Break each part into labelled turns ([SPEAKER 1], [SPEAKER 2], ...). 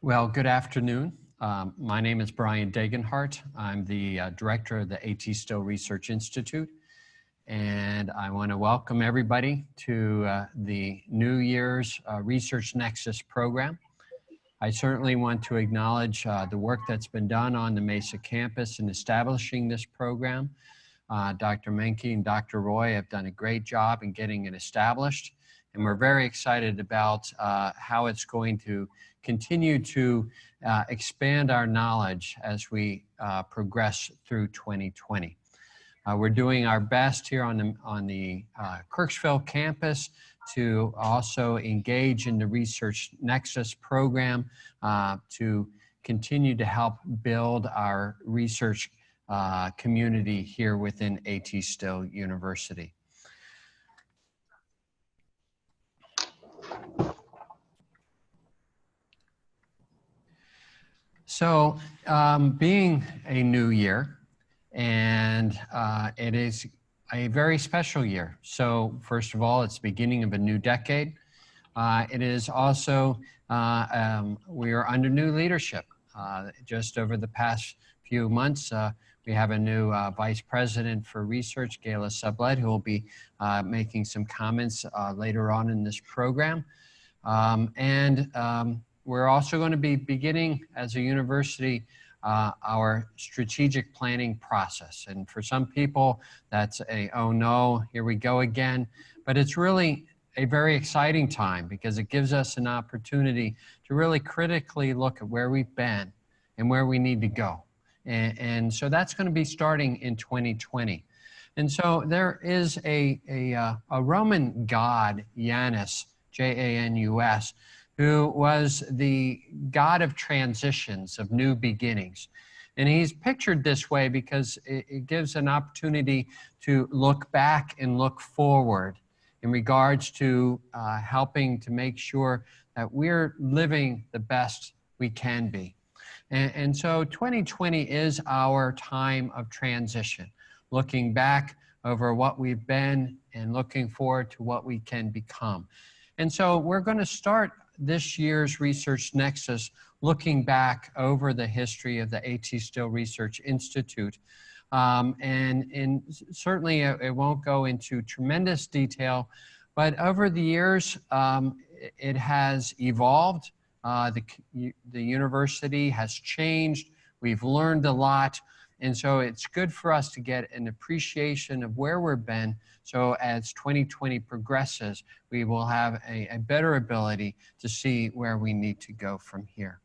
[SPEAKER 1] Well, good afternoon. My name is Brian Degenhardt. I'm the director of the ATSRI Research Institute, and I want to welcome everybody to the New Year's Research Nexus program. I certainly want to acknowledge the work that's been done on the Mesa campus in establishing this program. Dr. Menke and Dr. Roy have done a great job in getting it established, and we're very excited about how it's going to continue to expand our knowledge as we progress through 2020. We're doing our best here on the Kirksville campus to also engage in the Research Nexus program to continue to help build our research community here within AT University. So being a new year, and it is a very special year. So first of all, it's the beginning of a new decade. It is also, we are under new leadership. Just over the past few months, we have a new Vice President for Research, Gayla Sublette, who will be making some comments later on in this program. We're also going to be beginning as a university our strategic planning process. And for some people, that's a, oh no, here we go again. But it's really a very exciting time because it gives us an opportunity to really critically look at where we've been and where we need to go. And so that's going to be starting in 2020. And so there is a Roman god, Janus, J-A-N-U-S, who was the god of transitions, of new beginnings. And he's pictured this way because it gives an opportunity to look back and look forward in regards to helping to make sure that we're living the best we can be. And so 2020 is our time of transition, looking back over what we've been and looking forward to what we can become. And so we're going to start this year's Research Nexus looking back over the history of the AT Research Institute. And certainly it won't go into tremendous detail, but over the years, it has evolved. The university has changed. We've learned a lot. And so it's good for us to get an appreciation of where we've been. So as 2020 progresses, we will have a better ability to see where we need to go from here.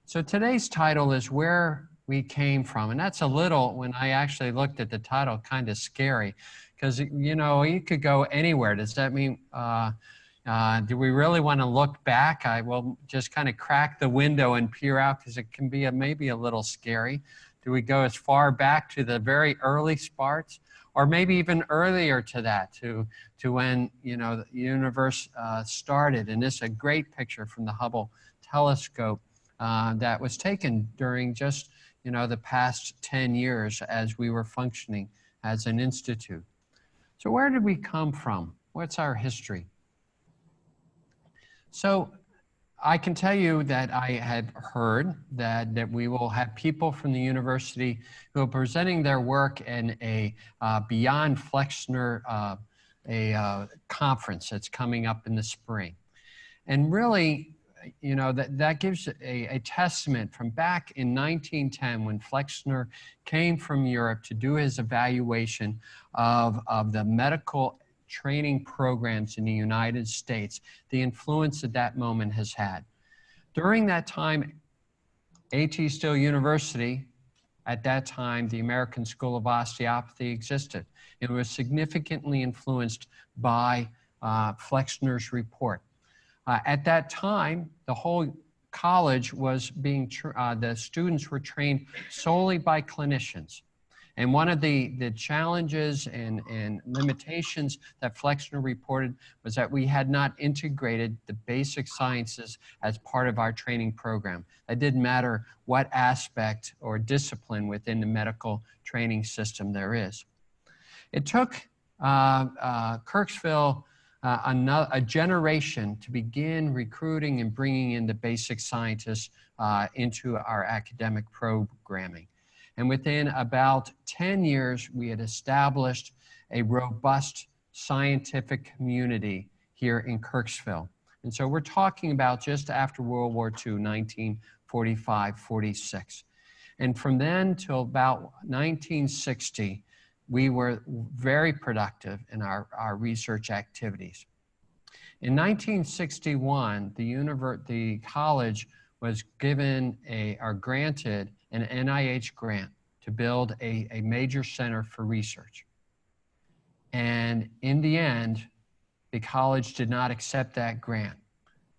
[SPEAKER 1] So today's title is Where We Came From. And that's a little, when I actually looked at the title, kind of scary. Because, you know, you could go anywhere. Does that mean, do we really want to look back? I will just kind of crack the window and peer out because it can be maybe a little scary. Do we go as far back to the very early parts, or maybe even earlier to that, to when, you know, the universe started? And this is a great picture from the Hubble telescope that was taken during just, you know, the past 10 years as we were functioning as an institute. So where did we come from? What's our history? So I can tell you that I had heard that we will have people from the university who are presenting their work in a Beyond Flexner conference that's coming up in the spring. And really, you know, that gives a testament from back in 1910 when Flexner came from Europe to do his evaluation of the medical training programs in the United States, the influence that that moment has had. During that time, AT University, at that time, the American School of Osteopathy existed. It was significantly influenced by Flexner's report. At that time, the whole college was being, the students were trained solely by clinicians. And one of the challenges and limitations that Flexner reported was that we had not integrated the basic sciences as part of our training program. It didn't matter what aspect or discipline within the medical training system there is. It took Kirksville a generation to begin recruiting and bringing in the basic scientists into our academic programming. And within about 10 years, we had established a robust scientific community here in Kirksville. And so we're talking about just after World War II, 1945, 46. And from then till about 1960, we were very productive in our research activities. In 1961, the college was given or granted an NIH grant to build a major center for research. And in the end, the college did not accept that grant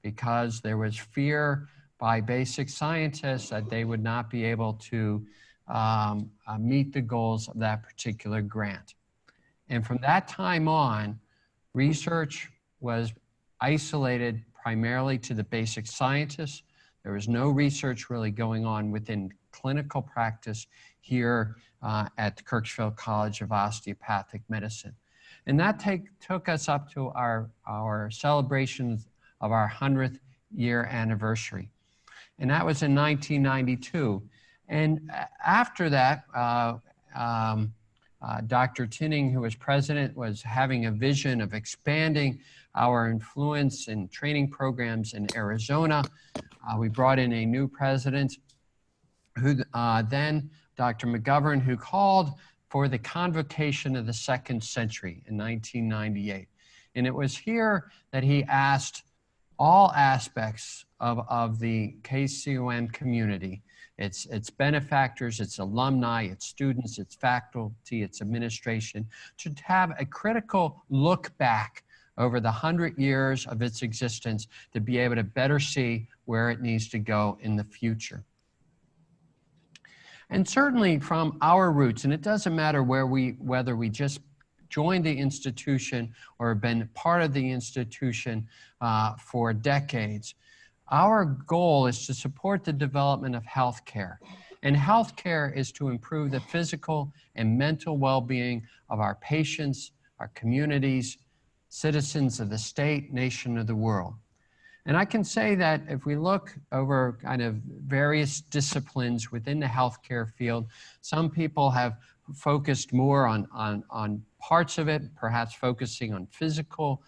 [SPEAKER 1] because there was fear by basic scientists that they would not be able to meet the goals of that particular grant. And from that time on, research was isolated primarily to the basic scientists. There was no research really going on within clinical practice here at the Kirksville College of Osteopathic Medicine. And that took us up to our celebrations of our 100th year anniversary. And that was in 1992. And after that, Dr. Tinning, who was president, was having a vision of expanding our influence in training programs in Arizona. We brought in a new president, who then Dr. McGovern, who called for the convocation of the second century in 1998. And it was here that he asked all aspects of the KCON community, its benefactors, its alumni, its students, its faculty, its administration, to have a critical look back over the 100 years of its existence to be able to better see where it needs to go in the future. And certainly from our roots, and it doesn't matter whether we just joined the institution or have been part of the institution for decades, our goal is to support the development of healthcare. And healthcare is to improve the physical and mental well-being of our patients, our communities, citizens of the state, nation, of the world. And I can say that if we look over kind of various disciplines within the healthcare field, some people have focused more on parts of it, perhaps focusing on physical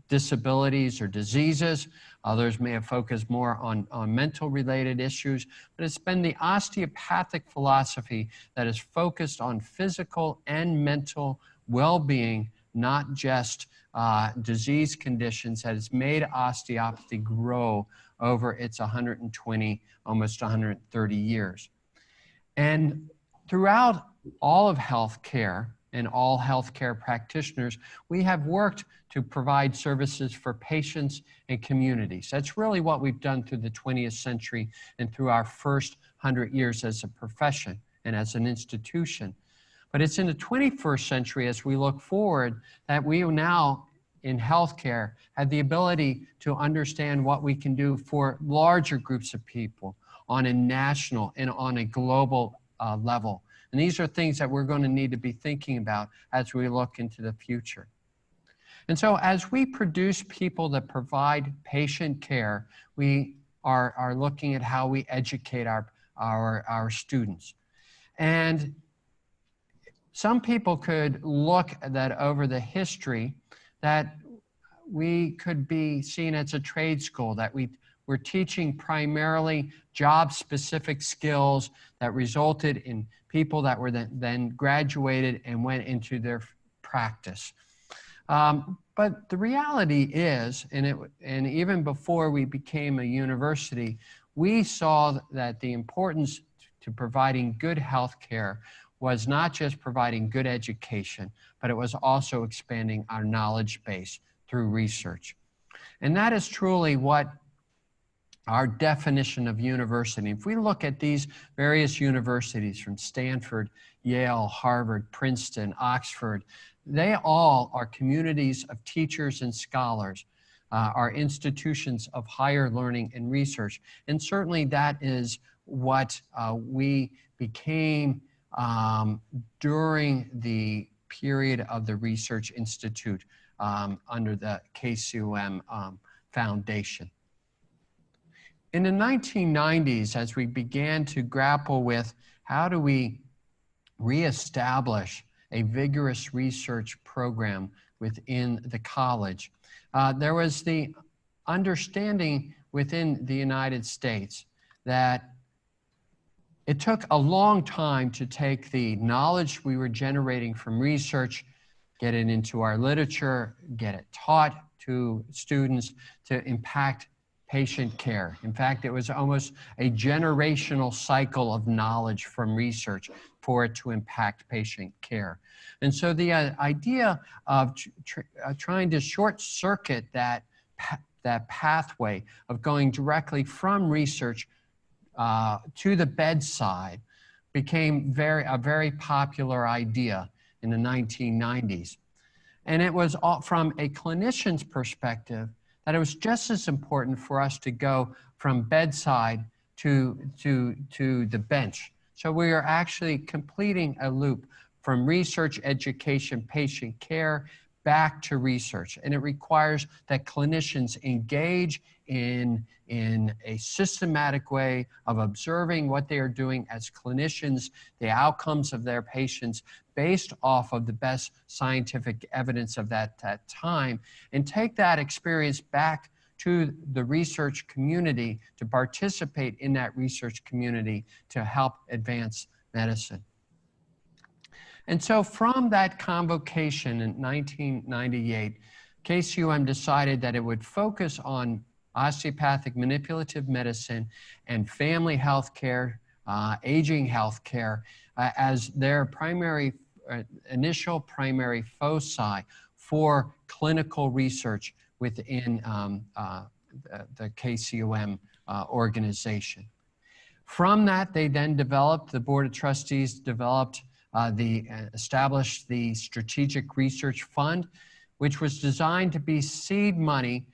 [SPEAKER 1] disabilities or diseases. Others may have focused more on mental related issues, but it's been the osteopathic philosophy that is focused on physical and mental well-being, not just disease conditions, that has made osteopathy grow over its 120, almost 130 years. And throughout all of healthcare and all healthcare practitioners, we have worked to provide services for patients and communities. That's really what we've done through the 20th century and through our first 100 years as a profession and as an institution. But it's in the 21st century, as we look forward, that we now in healthcare have the ability to understand what we can do for larger groups of people on a national and on a global level. And these are things that we're going to need to be thinking about as we look into the future. And so as we produce people that provide patient care, we are looking at how we educate our students. And some people could look at that over the history that we could be seen as a trade school, that we're teaching primarily job-specific skills that resulted in people that were then graduated and went into their practice. But the reality is, and even before we became a university, we saw that the importance to providing good health care was not just providing good education, but it was also expanding our knowledge base through research. And that is truly what our definition of university. If we look at these various universities from Stanford, Yale, Harvard, Princeton, Oxford, they all are communities of teachers and scholars, are institutions of higher learning and research. And certainly that is what we became during the period of the Research Institute under the KCUM Foundation. In the 1990s, as we began to grapple with how do we reestablish a vigorous research program within the college, there was the understanding within the United States that it took a long time to take the knowledge we were generating from research, get it into our literature, get it taught to students to impact patient care. In fact, it was almost a generational cycle of knowledge from research for it to impact patient care. And so the idea of trying to short circuit that pathway of going directly from research to the bedside became a very popular idea in the 1990s. And it was from a clinician's perspective that it was just as important for us to go from bedside to the bench. So we are actually completing a loop from research, education, patient care, back to research. And it requires that clinicians engage in a systematic way of observing what they are doing as clinicians, the outcomes of their patients based off of the best scientific evidence of that time, and take that experience back to the research community to participate in that research community to help advance medicine. And so from that convocation in 1998, KCUM decided that it would focus on osteopathic manipulative medicine and family health care, aging health care as their initial primary foci for clinical research within the KCUM organization. From that, they then developed, the Board of Trustees developed established the Strategic Research Fund, which was designed to be seed money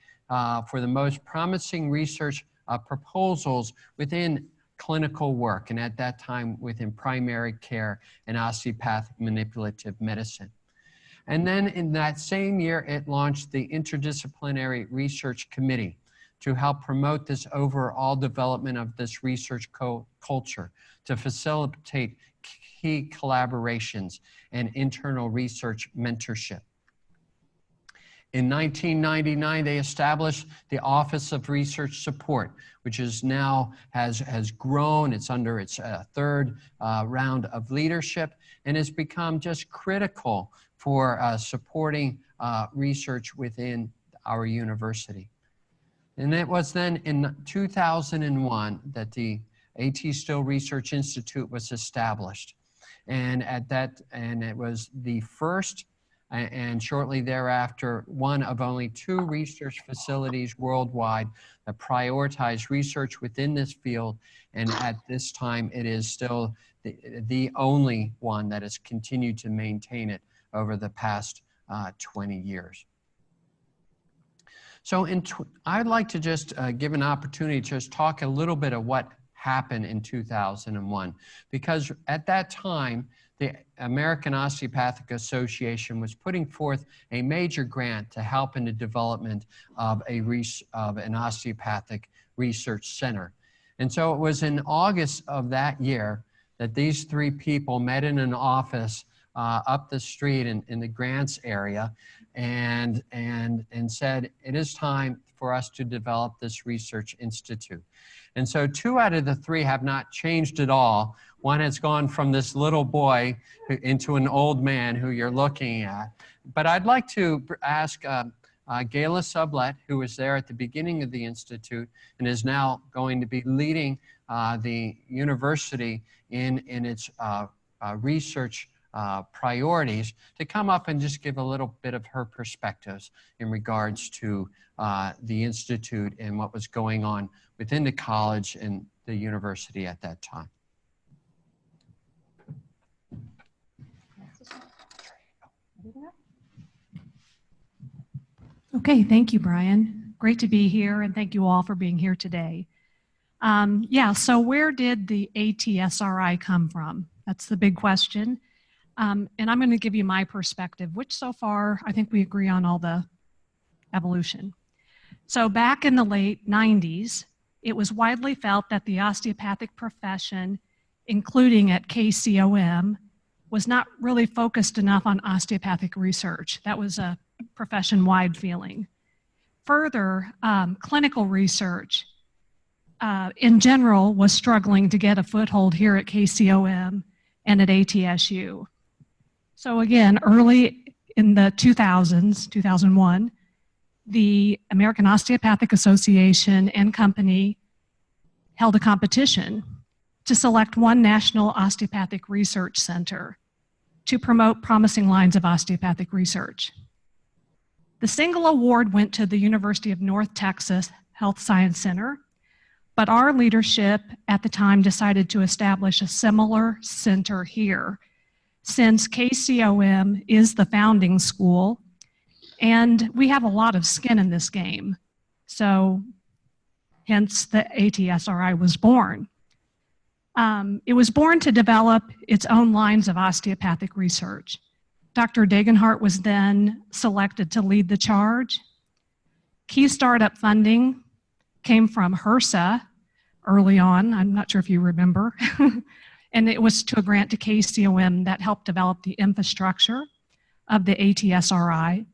[SPEAKER 1] for the most promising research proposals within clinical work, and at that time within primary care and osteopathic manipulative medicine. And then in that same year, it launched the Interdisciplinary Research Committee to help promote this overall development of this research culture, to facilitate key collaborations and internal research mentorship. In 1999, they established the Office of Research Support, which is now has grown. It's under its third round of leadership and has become just critical for supporting research within our university. And it was then in 2001 that the ATSRI Research Institute was established. And it was the first and shortly thereafter, one of only 2 research facilities worldwide that prioritize research within this field. And at this time, it is still the only one that has continued to maintain it over the past 20 years. So I'd like to just give an opportunity to just talk a little bit of what happened in 2001, because at that time, the American Osteopathic Association was putting forth a major grant to help in the development of an osteopathic research center. And so it was in August of that year that these 3 people met in an office up the street in the grants area and said, it is time for us to develop this research institute. And so 2 out of the 3 have not changed at all. One has gone from this little boy into an old man who you're looking at. But I'd like to ask Gayla Sublette, who was there at the beginning of the Institute and is now going to be leading the university in its research priorities, to come up and just give a little bit of her perspectives in regards to the Institute and what was going on within the college and the university at that time.
[SPEAKER 2] Okay, thank you, Brian. Great to be here, and thank you all for being here today. Yeah, so where did the ATSRI come from? That's the big question. And I'm going to give you my perspective, which so far I think we agree on all the evolution. So back in the late 90s, it was widely felt that the osteopathic profession, including at KCOM, was not really focused enough on osteopathic research. That was a profession-wide feeling. Further, clinical research in general was struggling to get a foothold here at KCOM and at ATSU. So again, early in the 2000s, 2001, the American Osteopathic Association and company held a competition to select one national osteopathic research center to promote promising lines of osteopathic research. The single award went to the University of North Texas Health Science Center, but our leadership at the time decided to establish a similar center here, since KCOM is the founding school and we have a lot of skin in this game. So hence the ATSRI was born. It was born to develop its own lines of osteopathic research. Dr. Degenhardt was then selected to lead the charge. Key startup funding came from HRSA early on. I'm not sure if you remember. And it was to a grant to KCOM that helped develop the infrastructure of the ATSRI.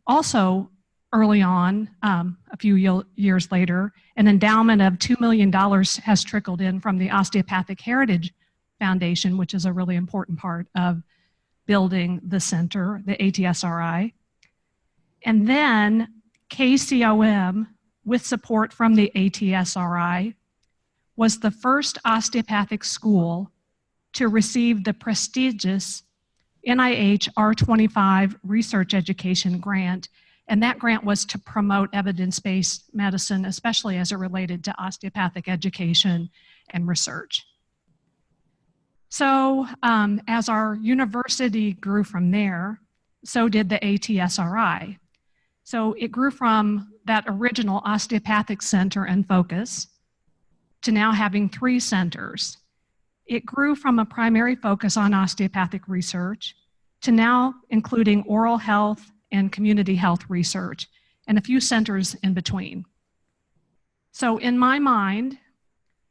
[SPEAKER 2] Also, early on, a few years later, an endowment of $2 million has trickled in from the Osteopathic Heritage Foundation, which is a really important part of building the center, the ATSRI. And then KCOM, with support from the ATSRI, was the first osteopathic school to receive the prestigious NIH R25 Research Education Grant, and that grant was to promote evidence-based medicine, especially as it related to osteopathic education and research. So as our university grew from there, so did the ATSRI. So it grew from that original osteopathic center and focus to now having 3 centers. It grew from a primary focus on osteopathic research to now including oral health and community health research, and a few centers in between. So in my mind,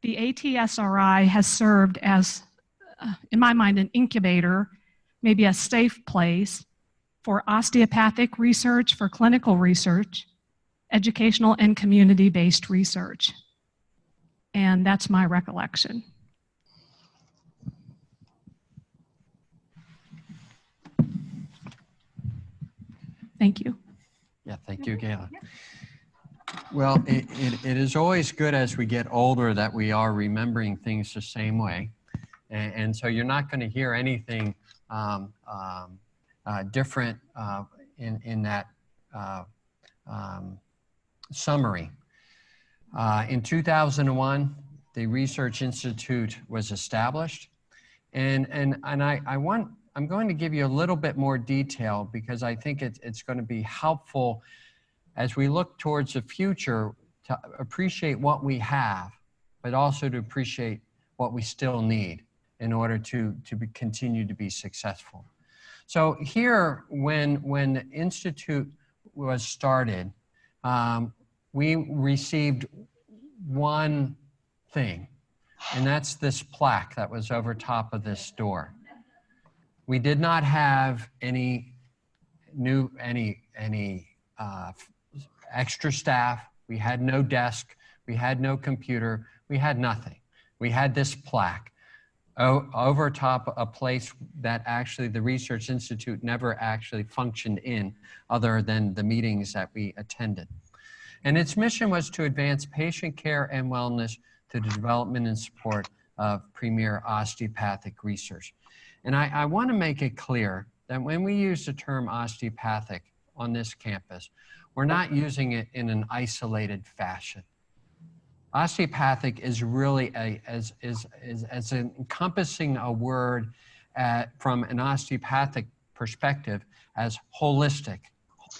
[SPEAKER 2] the ATSRI has served as, in my mind, an incubator, maybe a safe place for osteopathic research, for clinical research, educational and community-based research. And that's my recollection. Thank you.
[SPEAKER 1] Yeah, thank you, Gayla. Well, it is always good as we get older that we are remembering things the same way. And so you're not going to hear anything different in that summary. In 2001, the Research Institute was established. I'm going to give you a little bit more detail because I think it's going to be helpful as we look towards the future to appreciate what we have, but also to appreciate what we still need in order to continue to be successful. So here, when the Institute was started, we received one thing, and that's this plaque that was over top of this door. We did not have any extra staff. We had no desk. We had no computer. We had nothing. We had this plaque over top a place that actually the Research Institute never actually functioned in other than the meetings that we attended. And its mission was to advance patient care and wellness through the development and support of premier osteopathic research. And I want to make it clear that when we use the term osteopathic on this campus, we're not using it in an isolated fashion. Osteopathic is really as encompassing a word from an osteopathic perspective as holistic,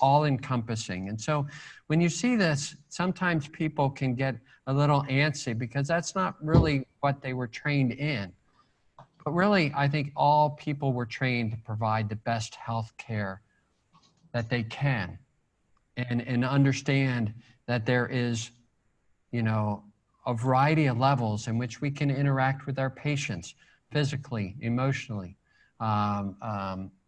[SPEAKER 1] all-encompassing. And so when you see this, sometimes people can get a little antsy because that's not really what they were trained in. But really, I think all people were trained to provide the best health care that they can, and understand that there is, you know, a variety of levels in which we can interact with our patients physically, emotionally,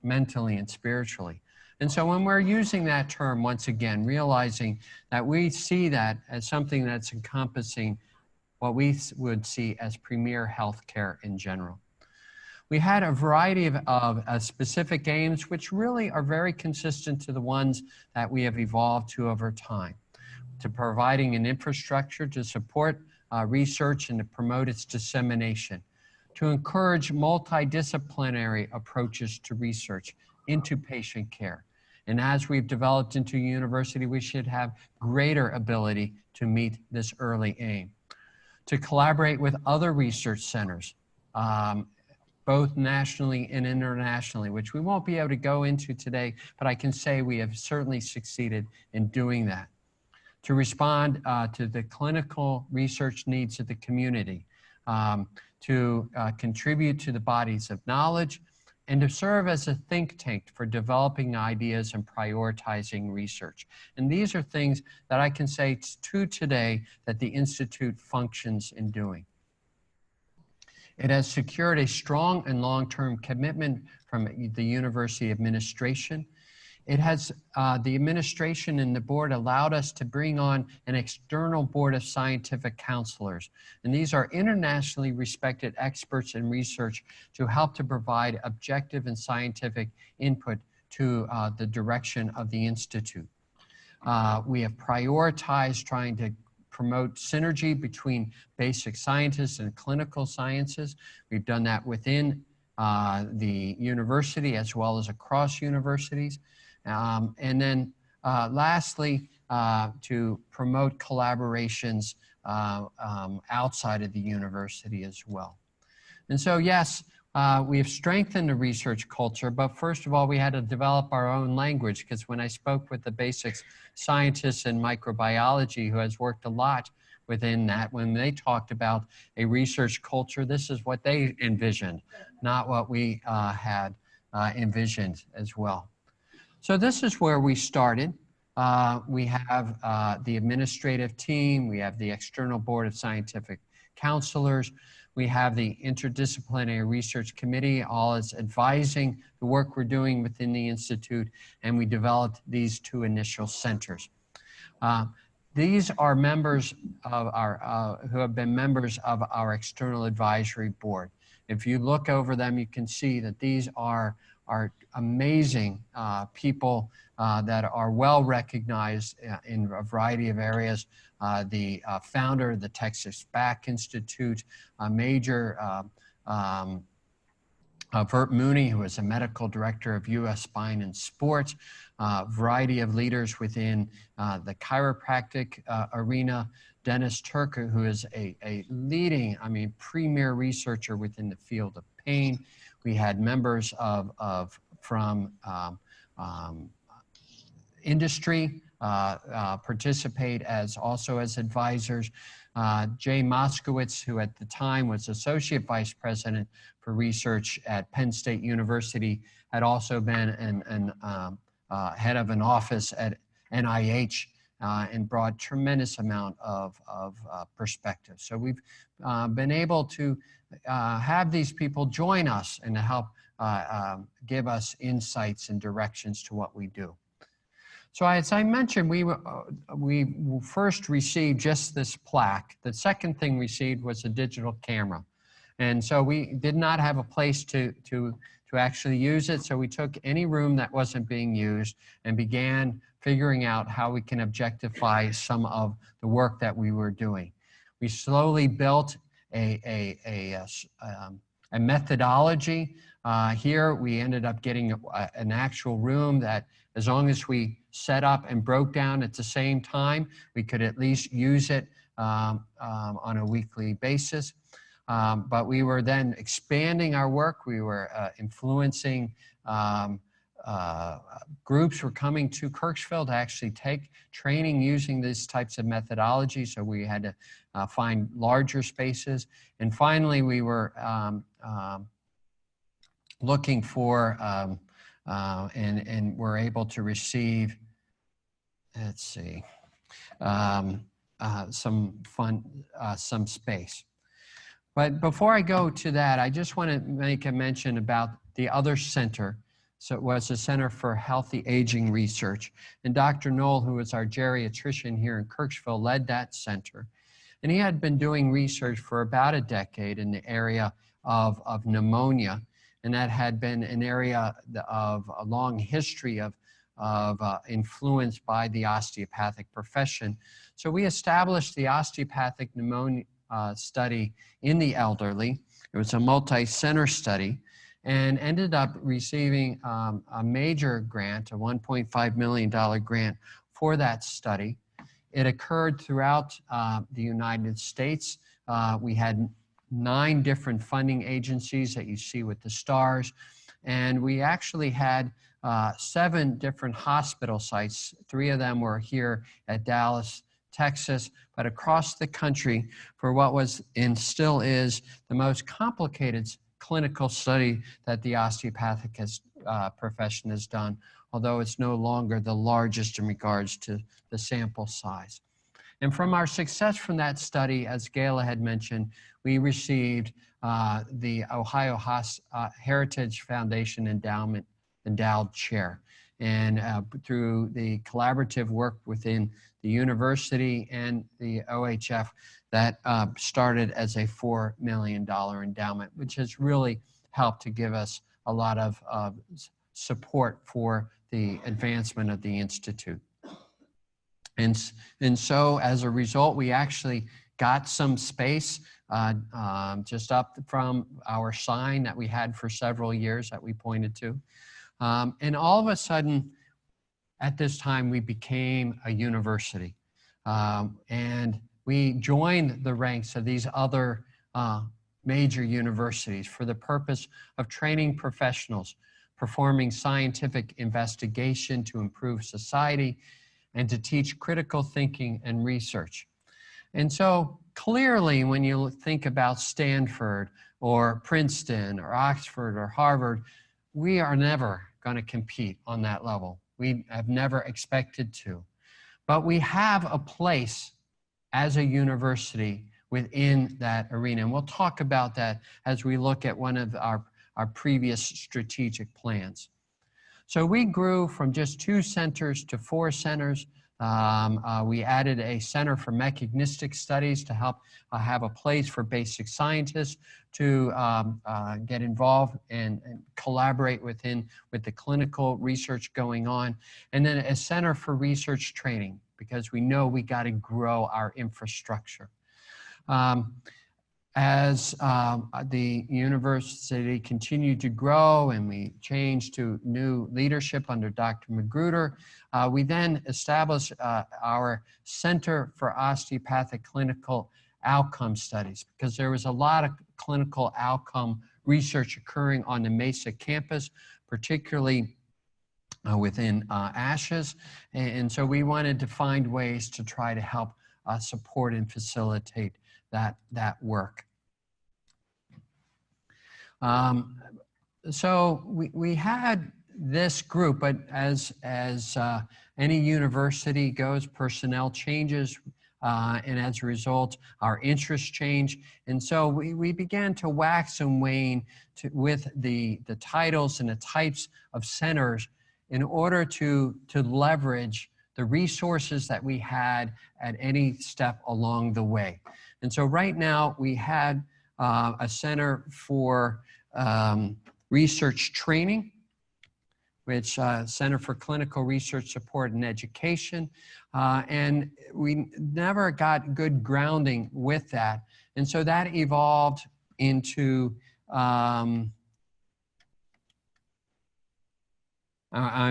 [SPEAKER 1] mentally, and spiritually. And so when we're using that term, once again, realizing that we see that as something that's encompassing what we would see as premier healthcare in general. We had a variety of specific aims, which really are very consistent to the ones that we have evolved to over time, to providing an infrastructure to support research and to promote its dissemination, to encourage multidisciplinary approaches to research into patient care. And as we've developed into a university, we should have greater ability to meet this early aim. To collaborate with other research centers, both nationally and internationally, which we won't be able to go into today, but I can say we have certainly succeeded in doing that. To respond to the clinical research needs of the community, to contribute to the bodies of knowledge, and to serve as a think tank for developing ideas and prioritizing research. And these are things that I can say to today that the Institute functions in doing. It has secured a strong and long-term commitment from the university administration. It has, the administration and the board allowed us to bring on an external board of scientific counselors. And these are internationally respected experts in research to help to provide objective and scientific input to the direction of the Institute. We have prioritized trying to promote synergy between basic scientists and clinical sciences. We've done that within the university as well as across universities. And then lastly, to promote collaborations outside of the university as well. And so, yes, we have strengthened the research culture, but first of all, we had to develop our own language, because when I spoke with the basics scientists in microbiology who has worked a lot within that, when they talked about a research culture, this is what they envisioned, not what we had envisioned as well. So this is where we started. We have the administrative team, we have the external board of scientific counselors, we have the interdisciplinary research committee, all is advising the work we're doing within the Institute, and we developed these two initial centers. These are members of our, who have been members of our external advisory board. If you look over them, you can see that these are amazing people that are well recognized in a variety of areas. The founder of the Texas Back Institute, Major Vert Mooney, who is a medical director of U.S. Spine and Sports, a variety of leaders within the chiropractic arena, Dennis Turker, who is a leading, premier researcher within the field of pain. We had members from industry participate also as advisors. Jay Moskowitz, who at the time was Associate Vice President for Research at Penn State University, had also been head of an office at NIH and brought tremendous amount of perspective. So we've been able to have these people join us and to help give us insights and directions to what we do. So as I mentioned, we first received just this plaque. The second thing we received was a digital camera. And so we did not have a place to actually use it. So we took any room that wasn't being used and began figuring out how we can objectify some of the work that we were doing. We slowly built a methodology. Here we ended up getting an actual room that, as long as we set up and broke down at the same time, we could at least use it on a weekly basis. But we were then expanding our work. We were influencing groups were coming to Kirksville to actually take training using these types of methodology. So we had to find larger spaces. And finally, we were looking for, and were able to receive, let's see, some space. But before I go to that, I just want to make a mention about the other center. So it was the Center for Healthy Aging Research. And Dr. Knoll, who was our geriatrician here in Kirksville, led that center. And he had been doing research for about a decade in the area of pneumonia. And that had been an area of a long history of influence by the osteopathic profession. So we established the osteopathic pneumonia study in the elderly. It was a multi-center study and ended up receiving a major grant, a $1.5 million grant for that study. It occurred throughout the United States. We had 9 different funding agencies that you see with the stars, and we actually had 7 different hospital sites. 3 of them were here at Dallas, Texas, but across the country for what was and still is the most complicated clinical study that the osteopathic profession has done, although it's no longer the largest in regards to the sample size. And from our success from that study, as Gayla had mentioned, we received the Ohio Heritage Foundation Endowed Chair. And through the collaborative work within the university and the OHF, that started as a $4 million endowment, which has really helped to give us a lot of support for the advancement of the Institute. And so as a result, we actually got some space just up from our sign that we had for several years that we pointed to. And all of a sudden, at this time, we became a university. And we joined the ranks of these other major universities for the purpose of training professionals, performing scientific investigation to improve society, and to teach critical thinking and research. And so clearly, when you think about Stanford or Princeton or Oxford or Harvard, we are never going to compete on that level. We have never expected to. But we have a place as a university within that arena. And we'll talk about that as we look at one of our previous strategic plans. So we grew from just 2 centers to 4 centers. We added a center for mechanistic studies to help have a place for basic scientists to get involved and collaborate with the clinical research going on. And then a center for research training, because we know we got to grow our infrastructure. As the university continued to grow and we changed to new leadership under Dr. Magruder, we then established our Center for Osteopathic Clinical Outcome Studies, because there was a lot of clinical outcome research occurring on the Mesa campus, particularly within ASHES. And so we wanted to find ways to try to help support and facilitate that work. So we had this group, but as any university goes, personnel changes, and as a result, our interests change. And so we began to wax and wane with the titles and the types of centers in order to leverage the resources that we had at any step along the way. And so right now we had a center for research training, which Center for Clinical Research Support and Education. And we never got good grounding with that. And so that evolved into, I'm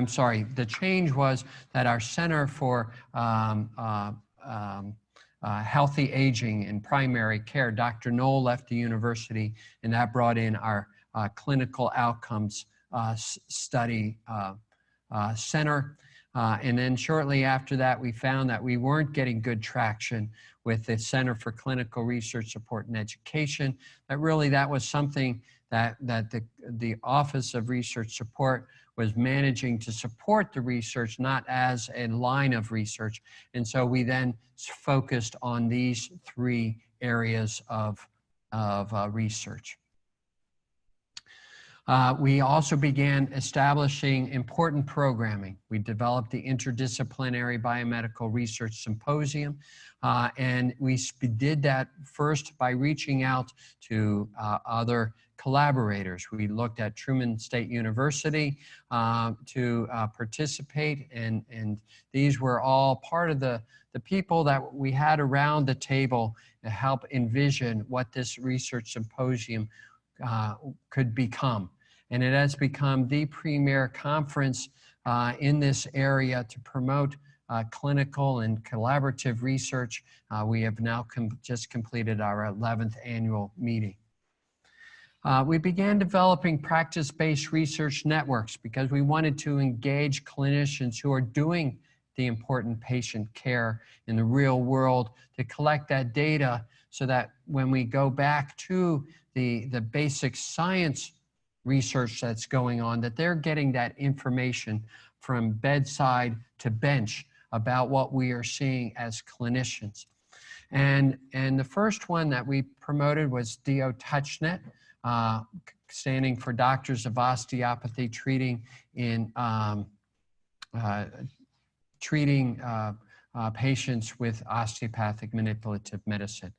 [SPEAKER 1] sorry, the change was that our Center for Healthy Aging and Primary Care, Dr. Knoll left the university, and that brought in our clinical outcomes study center. And then shortly after that, we found that we weren't getting good traction with the Center for Clinical Research Support and Education. That was something that the Office of Research Support was managing to support the research, not as a line of research. And so we then focused on these three areas of research. We also began establishing important programming. We developed the Interdisciplinary Biomedical Research Symposium, and we did that first by reaching out to other collaborators. We looked at Truman State University to participate, and these were all part of the people that we had around the table to help envision what this research symposium could become. And it has become the premier conference in this area to promote clinical and collaborative research. We have now just completed our 11th annual meeting. We began developing practice-based research networks because we wanted to engage clinicians who are doing the important patient care in the real world to collect that data so that when we go back to the basic science research that's going on, that they're getting that information from bedside to bench about what we are seeing as clinicians. And the first one that we promoted was DO TouchNet, standing for Doctors of Osteopathy treating patients with osteopathic manipulative medicine.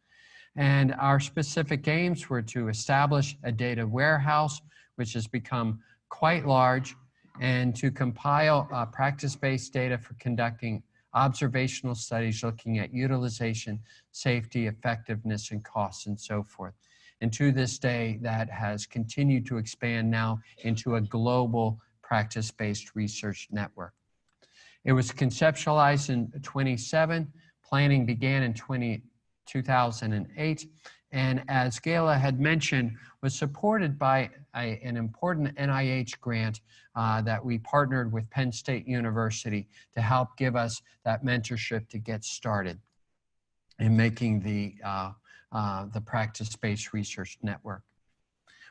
[SPEAKER 1] And our specific aims were to establish a data warehouse, which has become quite large, and to compile practice-based data for conducting observational studies looking at utilization, safety, effectiveness, and costs, and so forth. And to this day, that has continued to expand now into a global practice-based research network. It was conceptualized in 2007. Planning began in 2008. And as Gayla had mentioned, was supported by an important NIH grant that we partnered with Penn State University to help give us that mentorship to get started in making the practice-based research network.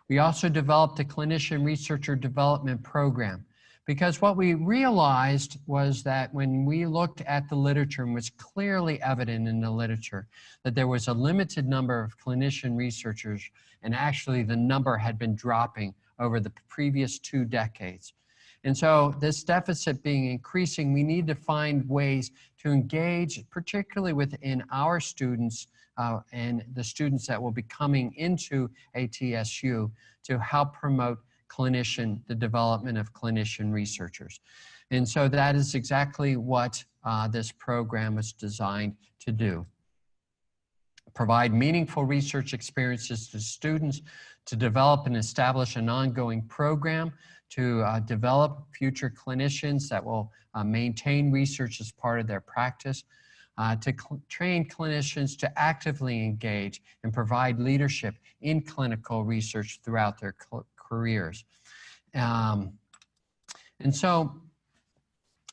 [SPEAKER 1] We also developed a clinician researcher development program, because what we realized was that when we looked at the literature, and was clearly evident in the literature, that there was a limited number of clinician researchers, and actually the number had been dropping over the previous 2 decades. And so this deficit being increasing, we need to find ways to engage, particularly within our students and the students that will be coming into ATSU, to help promote the development of clinician researchers. And so that is exactly what this program was designed to do. Provide meaningful research experiences to students, to develop and establish an ongoing program, to develop future clinicians that will maintain research as part of their practice, to train clinicians to actively engage and provide leadership in clinical research throughout their careers. And so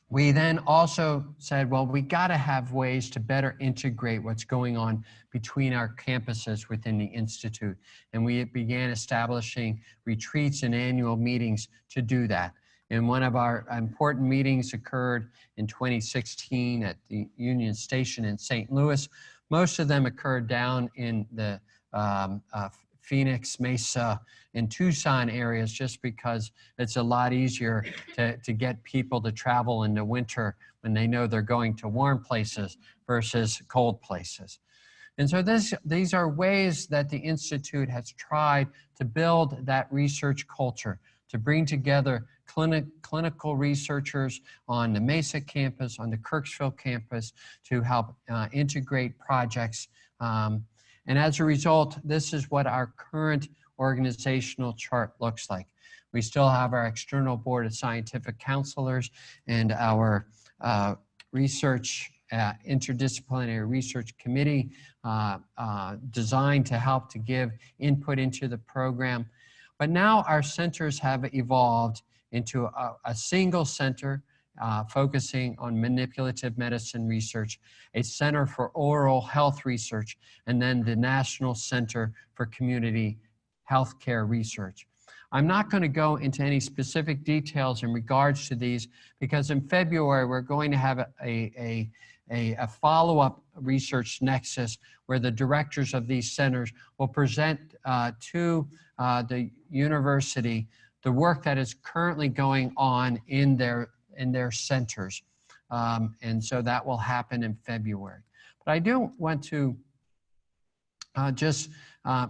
[SPEAKER 1] we then also said, well, we got to have ways to better integrate what's going on between our campuses within the Institute. And we began establishing retreats and annual meetings to do that. And one of our important meetings occurred in 2016 at the Union Station in St. Louis. Most of them occurred down in the Phoenix, Mesa, and Tucson areas, just because it's a lot easier to get people to travel in the winter when they know they're going to warm places versus cold places. And so these are ways that the Institute has tried to build that research culture, to bring together clinical researchers on the Mesa campus, on the Kirksville campus, to help integrate projects. And as a result, this is what our current organizational chart looks like. We still have our external board of scientific counselors and our interdisciplinary research committee designed to help to give input into the program. But now our centers have evolved into a single center focusing on manipulative medicine research, a center for oral health research, and then the National Center for Community healthcare research. I'm not going to go into any specific details in regards to these because in February we're going to have a follow-up research nexus where the directors of these centers will present to the university the work that is currently going on in their centers. And so that will happen in February. But I do want to just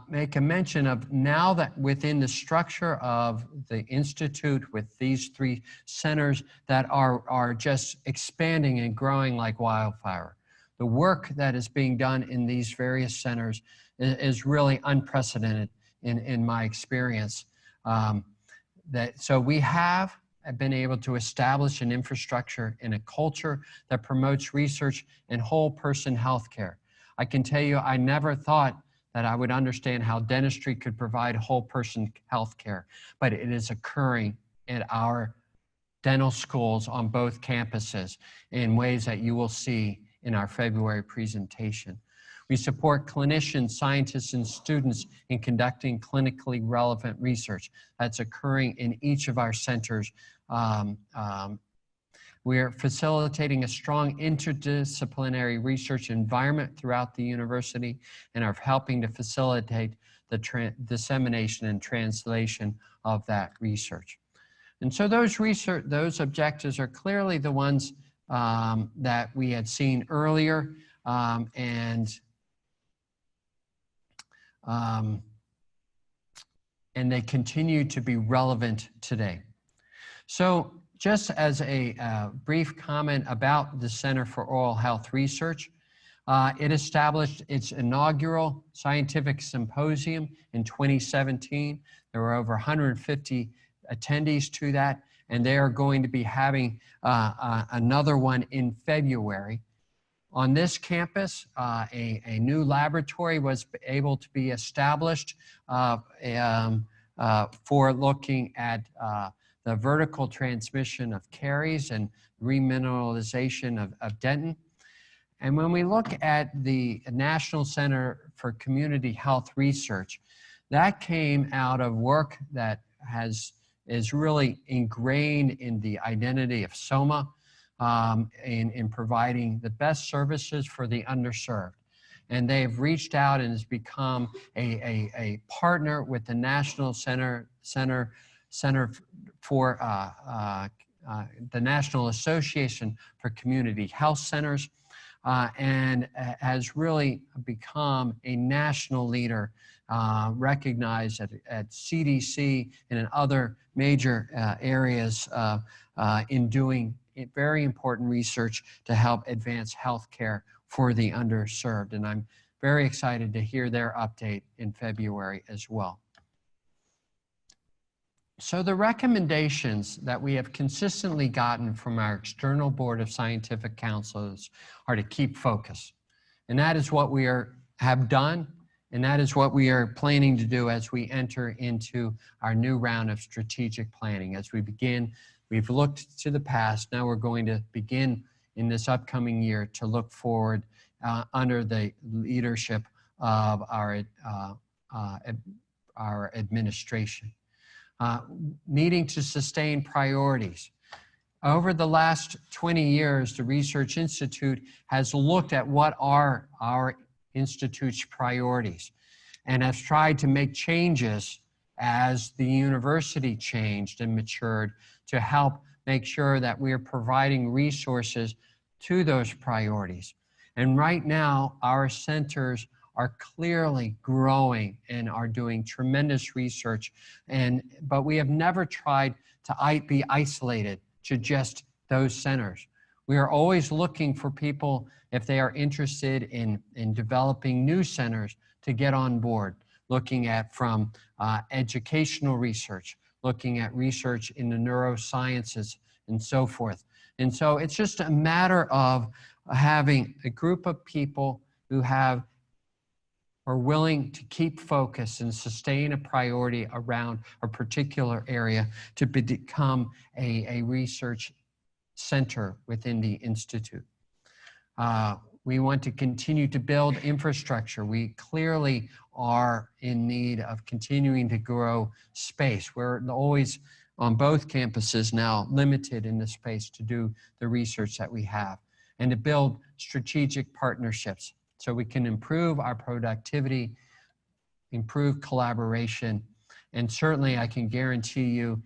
[SPEAKER 1] make a mention of now that within the structure of the Institute with these 3 centers that are just expanding and growing like wildfire. The work that is being done in these various centers is really unprecedented in my experience. So we have been able to establish an infrastructure and a culture that promotes research in whole person healthcare. I can tell you, I never thought that I would understand how dentistry could provide whole person healthcare, but it is occurring at our dental schools on both campuses in ways that you will see in our February presentation. We support clinicians, scientists, and students in conducting clinically relevant research that's occurring in each of our centers. We are facilitating a strong interdisciplinary research environment throughout the university and are helping to facilitate the dissemination and translation of that research. And so those objectives are clearly the ones that we had seen earlier, and they continue to be relevant today. So just as a brief comment about the Center for Oral Health Research, it established its inaugural scientific symposium in 2017. There were over 150 attendees to that, and they are going to be having another one in February. On this campus, a new laboratory was able to be established for looking at the vertical transmission of caries and remineralization of dentin. And when we look at the National Center for Community Health Research, that came out of work that is really ingrained in the identity of SOMA in providing the best services for the underserved. And they've reached out and has become a partner with the National Center for the National Association for Community Health Centers, and has really become a national leader, recognized at CDC and in other major areas in doing very important research to help advance healthcare for the underserved. And I'm very excited to hear their update in February as well. So the recommendations that we have consistently gotten from our external board of scientific councils are to keep focus. And that is what we have done, and that is what we are planning to do as we enter into our new round of strategic planning. As we begin, we've looked to the past, now we're going to begin in this upcoming year to look forward under the leadership of our administration. Needing to sustain priorities. Over the last 20 years, the Research Institute has looked at what are our Institute's priorities and has tried to make changes as the university changed and matured to help make sure that we are providing resources to those priorities. And right now, our centers are clearly growing and are doing tremendous research, but we have never tried to be isolated to just those centers. We are always looking for people, if they are interested in developing new centers, to get on board, looking at from educational research, looking at research in the neurosciences and so forth. And so it's just a matter of having a group of people who are willing to keep focus and sustain a priority around a particular area to become a research center within the Institute. We want to continue to build infrastructure. We clearly are in need of continuing to grow space. We're always on both campuses now limited in the space to do the research that we have, and to build strategic partnerships so we can improve our productivity, improve collaboration, and certainly I can guarantee you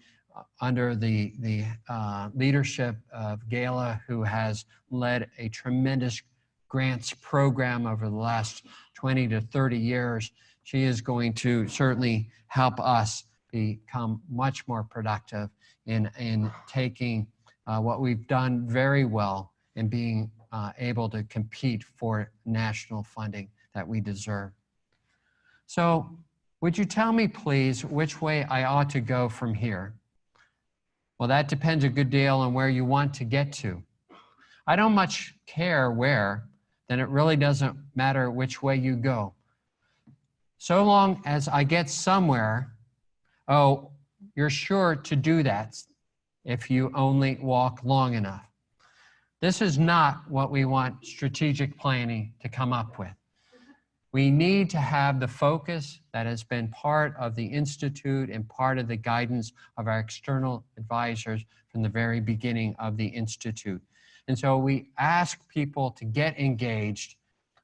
[SPEAKER 1] under the leadership of Gayla, who has led a tremendous grants program over the last 20 to 30 years, she is going to certainly help us become much more productive in taking what we've done very well and being able to compete for national funding that we deserve. So would you tell me, please, which way I ought to go from here? Well, that depends a good deal on where you want to get to. I don't much care where, then it really doesn't matter which way you go. So long as I get somewhere, oh, you're sure to do that if you only walk long enough. This is not what we want strategic planning to come up with. We need to have the focus that has been part of the Institute and part of the guidance of our external advisors from the very beginning of the Institute. And so we ask people to get engaged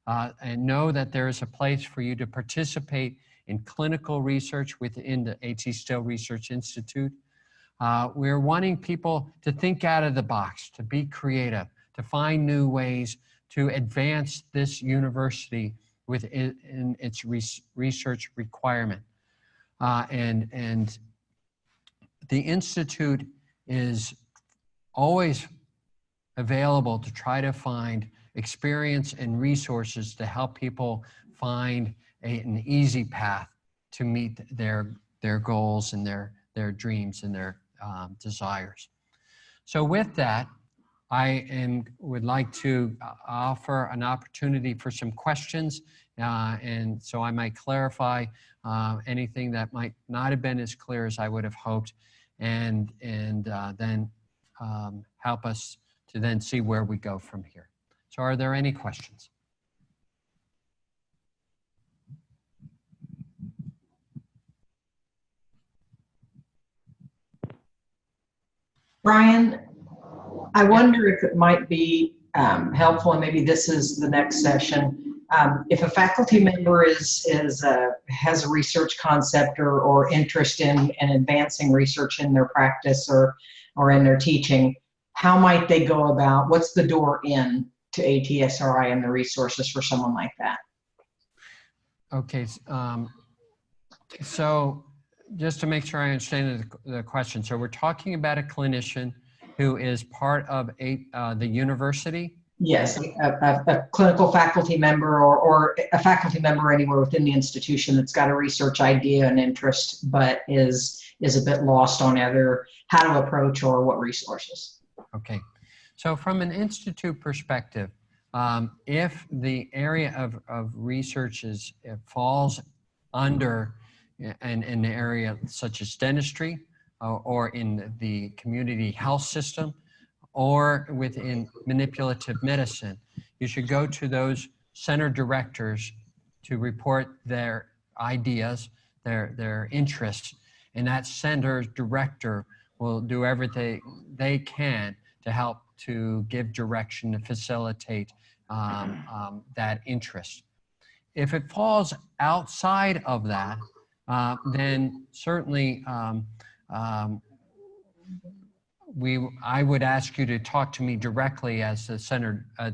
[SPEAKER 1] and know that there is a place for you to participate in clinical research within the A.T. Still Research Institute. We're wanting people to think out of the box, to be creative, to find new ways to advance this university within its research requirement. And the Institute is always available to try to find experience and resources to help people find an easy path to meet their goals and their dreams and their desires. So with that, I would like to offer an opportunity for some questions, and so I might clarify anything that might not have been as clear as I would have hoped, and then help us to then see where we go from here. So are there any questions?
[SPEAKER 3] Brian, I wonder if it might be helpful, and maybe this is the next session, if a faculty member has a research concept or interest in advancing research in their practice or in their teaching, how might they go about, what's the door in to ATSRI and the resources for someone like that?
[SPEAKER 1] Okay, so just to make sure I understand the question. So we're talking about a clinician who is part of the university?
[SPEAKER 3] Yes, a clinical faculty member or a faculty member anywhere within the institution that's got a research idea and interest, but is a bit lost on either how to approach or what resources. Okay,
[SPEAKER 1] so from an institute perspective, if the area of research falls under an area such as dentistry or in the community health system or within manipulative medicine, you should go to those center directors to report their ideas, their interests, and that center director will do everything they can to help to give direction to facilitate that interest. If it falls outside of that, then certainly I would ask you to talk to me directly as the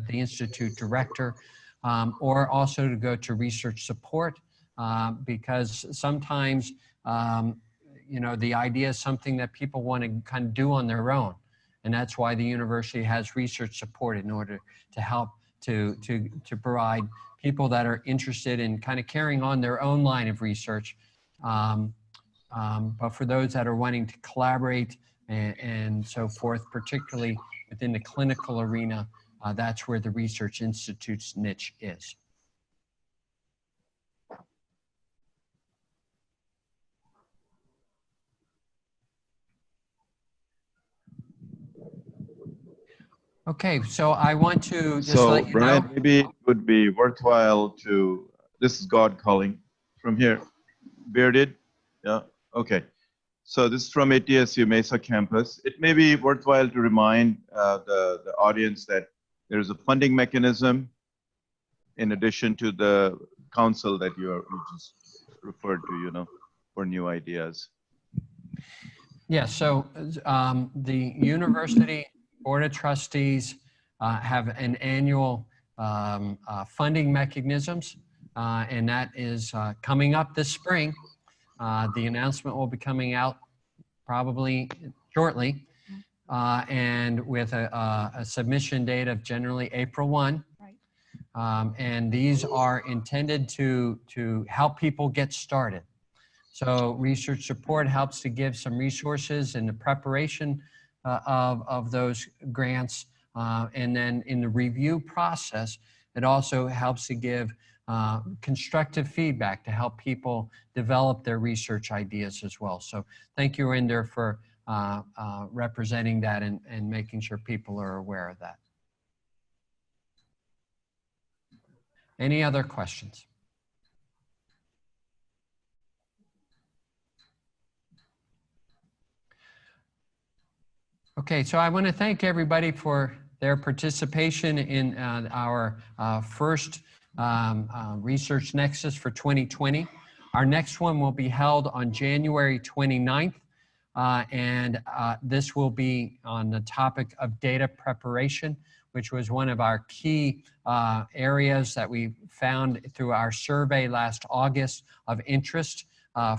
[SPEAKER 1] Institute director, or also to go to research support, because sometimes you know, the idea is something that people want to kind of do on their own. And that's why the university has research support in order to help to provide people that are interested in kind of carrying on their own line of research. But for those that are wanting to collaborate and so forth, particularly within the clinical arena, that's where the Research Institute's niche is. Okay, so I want to just
[SPEAKER 4] So,
[SPEAKER 1] let you
[SPEAKER 4] Brian,
[SPEAKER 1] know.
[SPEAKER 4] maybe it would be worthwhile to, this is God calling from here. Bearded? Yeah, okay. So this is from ATSU Mesa campus. It may be worthwhile to remind the audience that there is a funding mechanism in addition to the council that you just referred to, you know, for new ideas.
[SPEAKER 1] Yeah, so the University Board of Trustees have an annual funding mechanisms, and that is coming up this spring. The announcement will be coming out probably shortly, and with a submission date of generally April 1.
[SPEAKER 2] Right.
[SPEAKER 1] And these are intended to help people get started. So research support helps to give some resources in the preparation of those grants. And then in the review process, it also helps to give constructive feedback to help people develop their research ideas as well. So thank you, Inder, for representing that and making sure people are aware of that. Any other questions? Okay, so I want to thank everybody for their participation in our first Research Nexus for 2020. Our next one will be held on January 29th, and this will be on the topic of data preparation, which was one of our key areas that we found through our survey last August of interest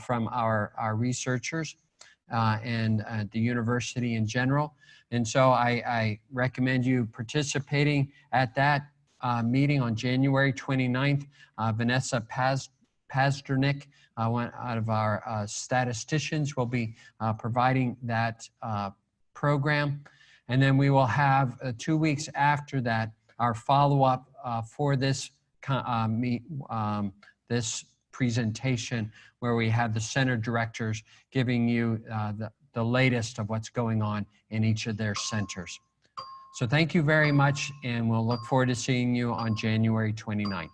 [SPEAKER 1] from our researchers. And the university in general. And so I recommend you participating at that meeting on January 29th. Vanessa Pazdernik, one out of our statisticians, will be providing that program. And then we will have 2 weeks after that, our follow-up for this this presentation, where we have the center directors giving you the latest of what's going on in each of their centers. So thank you very much, and we'll look forward to seeing you on January 29th.